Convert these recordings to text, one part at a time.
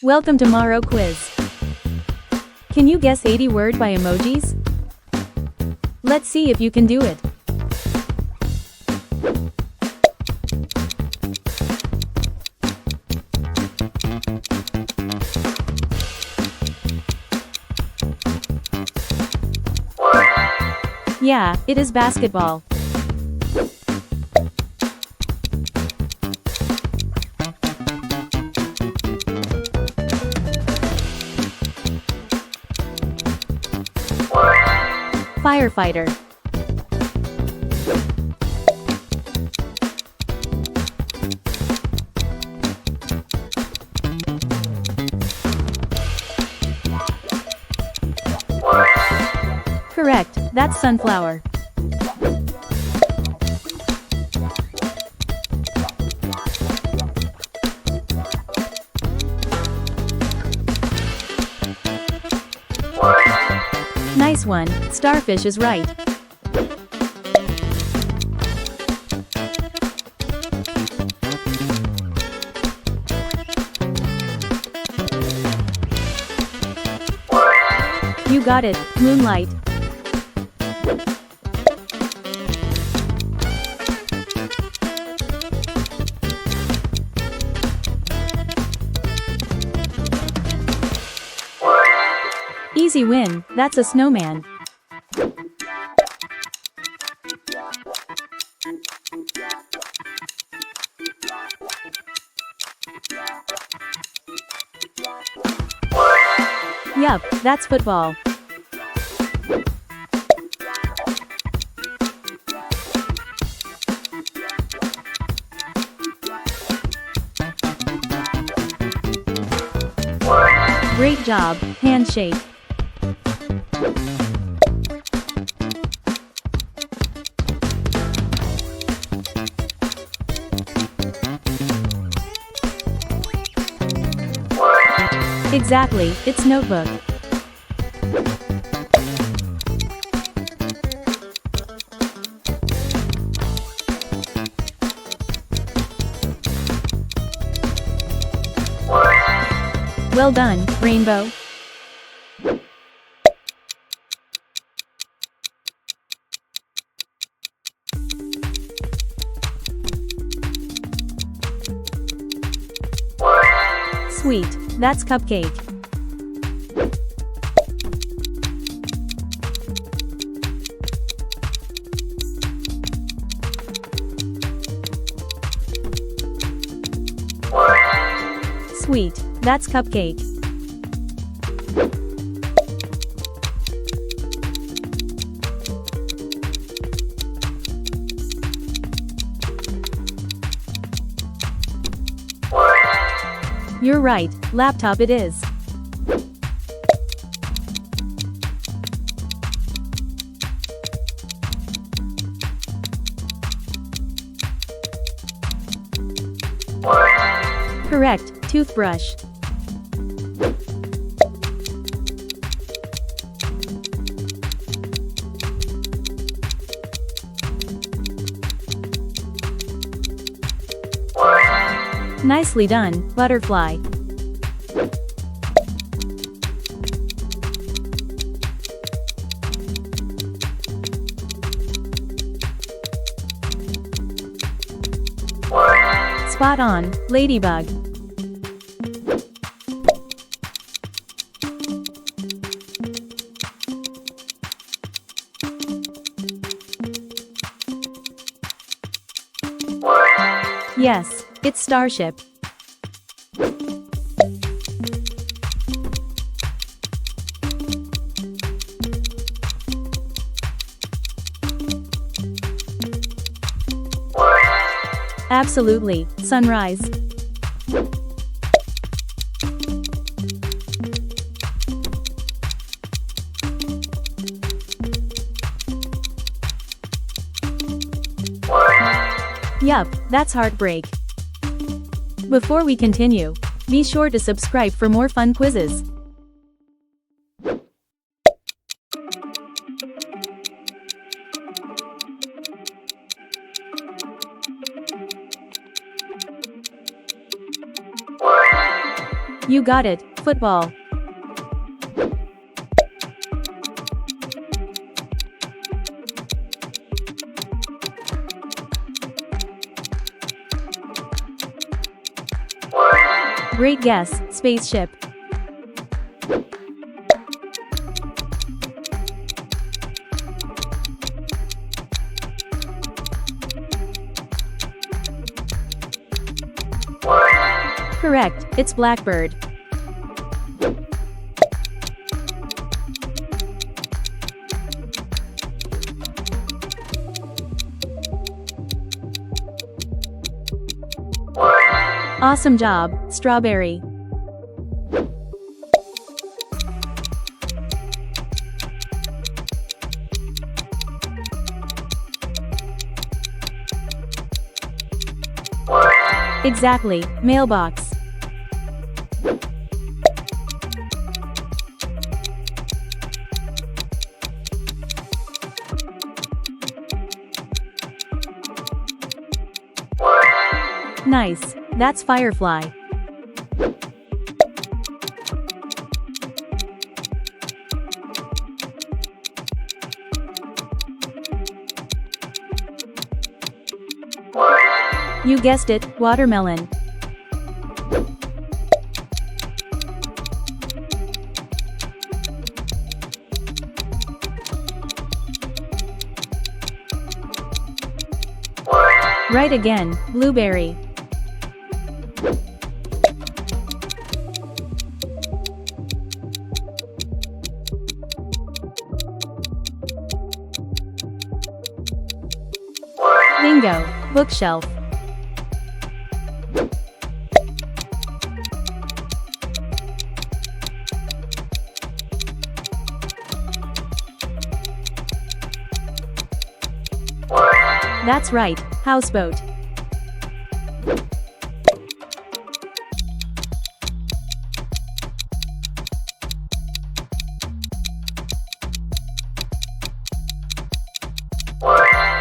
Welcome to Maro Quiz. Can you guess 80 word by emojis? Let's see if you can do it. Yeah, it is basketball. Firefighter. Correct, that's sunflower. Nice one, starfish is right. You got it, moonlight. Easy win, that's a snowman. Yup, that's football. Great job, handshake. Exactly, it's notebook. Well done, rainbow. Sweet, that's cupcake. Sweet, that's cupcake. You're right, laptop it is. Correct, toothbrush. Nicely done, butterfly. Spot on, ladybug. Yes, it's starship. Absolutely, sunrise. Yup, that's heartbreak. Before we continue, be sure to subscribe for more fun quizzes. You got it, football. Great guess, spaceship. Correct, it's blackbird. Awesome job, strawberry. Exactly, mailbox. Nice, that's firefly. You guessed it, watermelon. Right again, blueberry. Bingo, bookshelf. That's right, houseboat.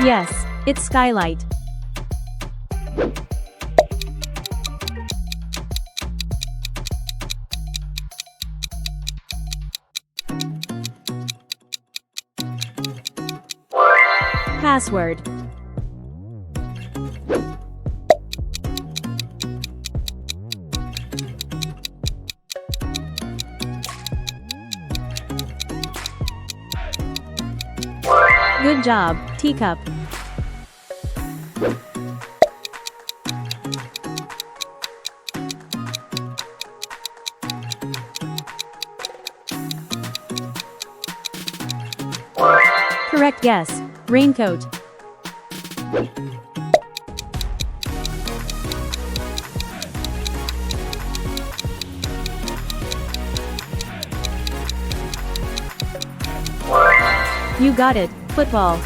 Yes, it's skylight. Password. Good job, teacup. Correct guess, raincoat. You got it, football.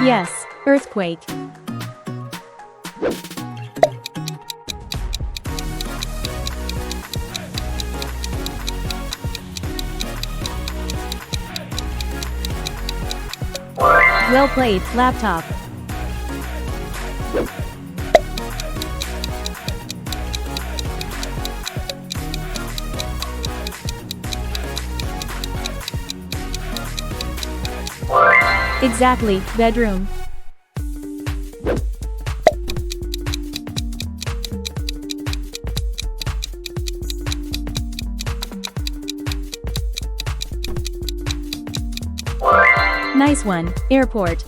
Yes, earthquake. Well played, laptop. Exactly, bedroom. Nice one, airport.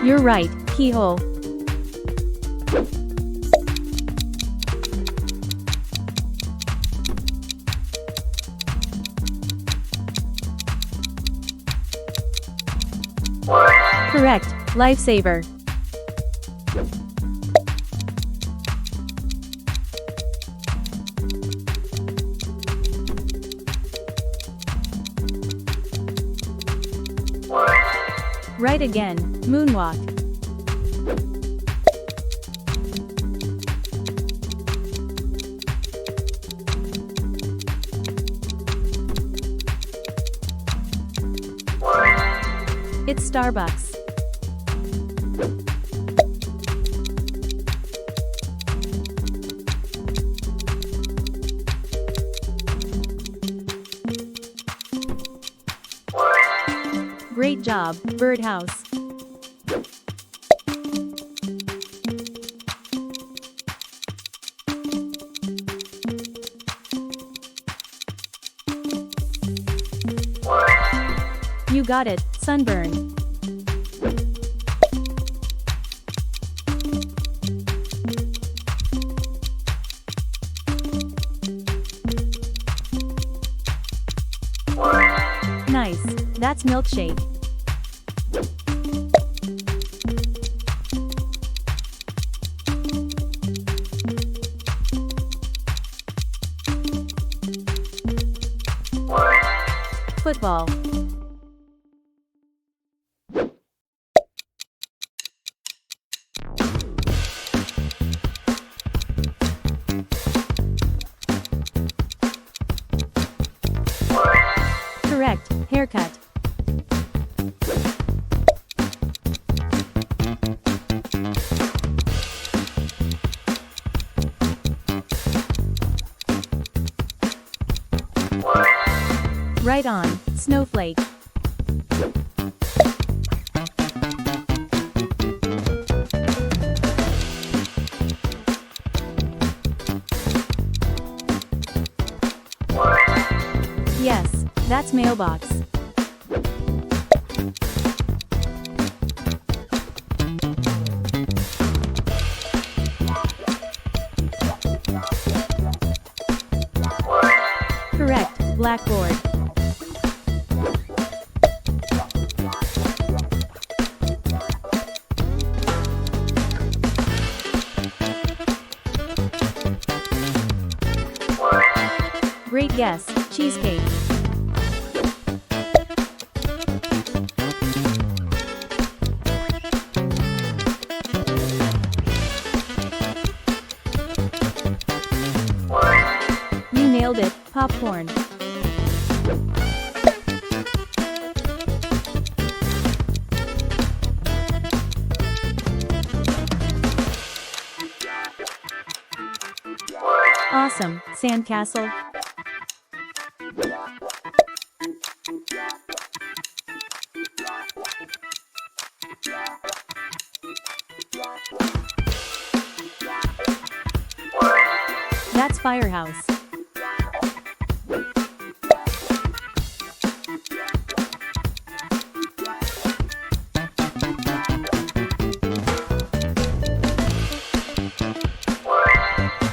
You're right, keyhole. Correct, lifesaver. Right again, moonwalk. It's Starbucks. Great job, birdhouse. You got it, sunburn. Nice, that's milkshake. Football. Correct, haircut. Right on, snowflake. Yes, that's mailbox. Correct, blackboard. Great guess, cheesecake. You nailed it, popcorn. Awesome, sandcastle. That's firehouse.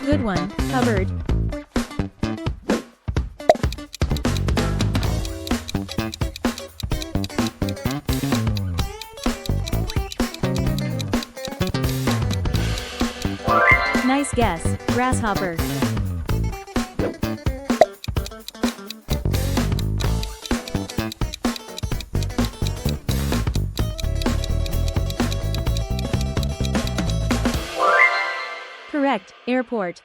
Good one, cupboard. Nice guess, grasshopper. Correct, airport.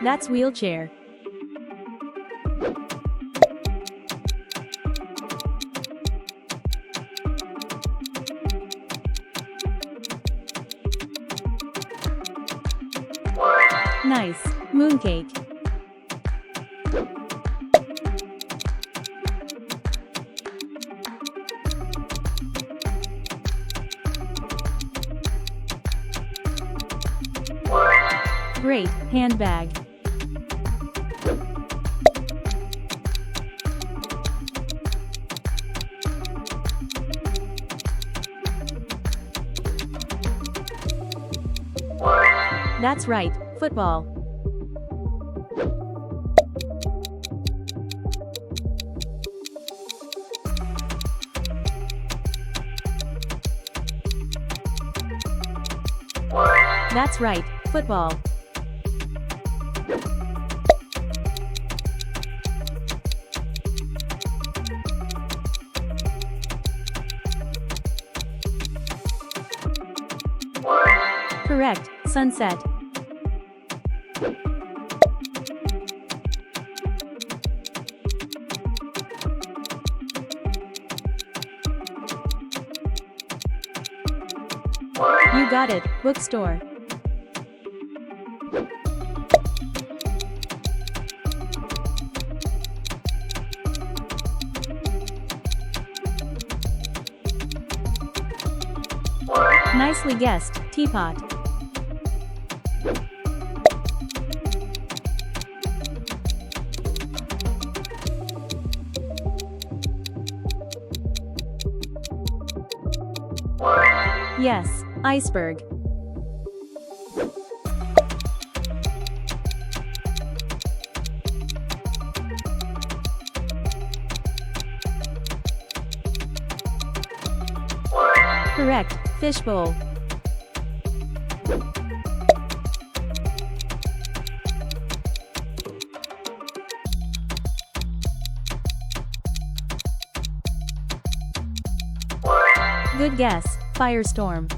That's wheelchair. Nice, mooncake. Great, handbag. That's right, football. That's right, football. Correct, sunset. You got it, bookstore. Nicely guessed, teapot. Yes, iceberg. Correct, fishbowl. Good guess, firestorm.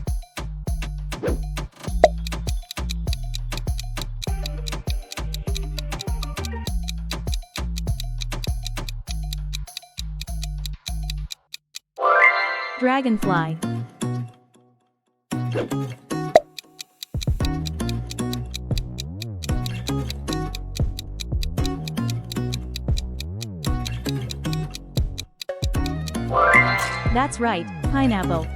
Dragonfly. That's right, pineapple.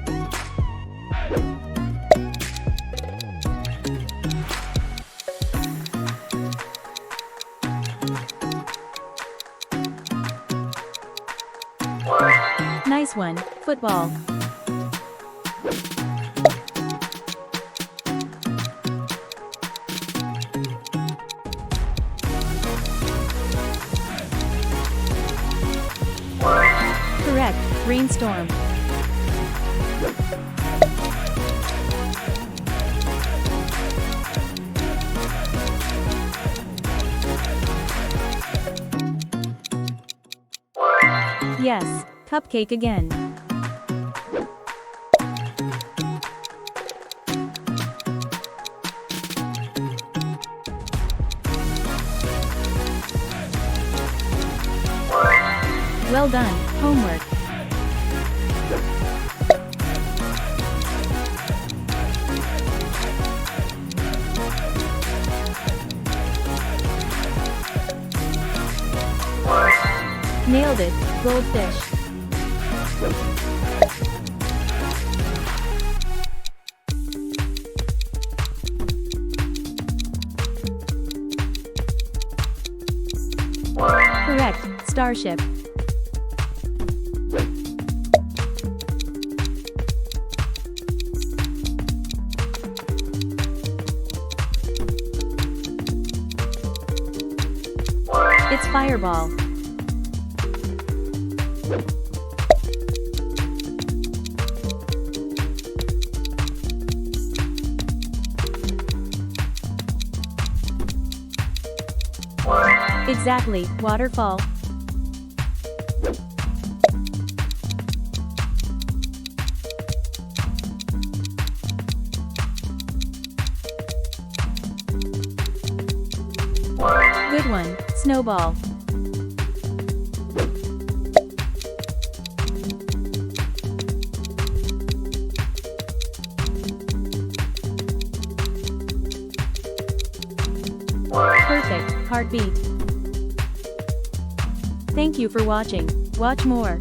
Nice one, football. Correct, rainstorm. Yes, cupcake again. Well done, homework. Nailed it, goldfish. Correct, starship. It's fireball. Exactly, waterfall. Good one, snowball. Perfect, heartbeat. Thank you for watching. Watch more.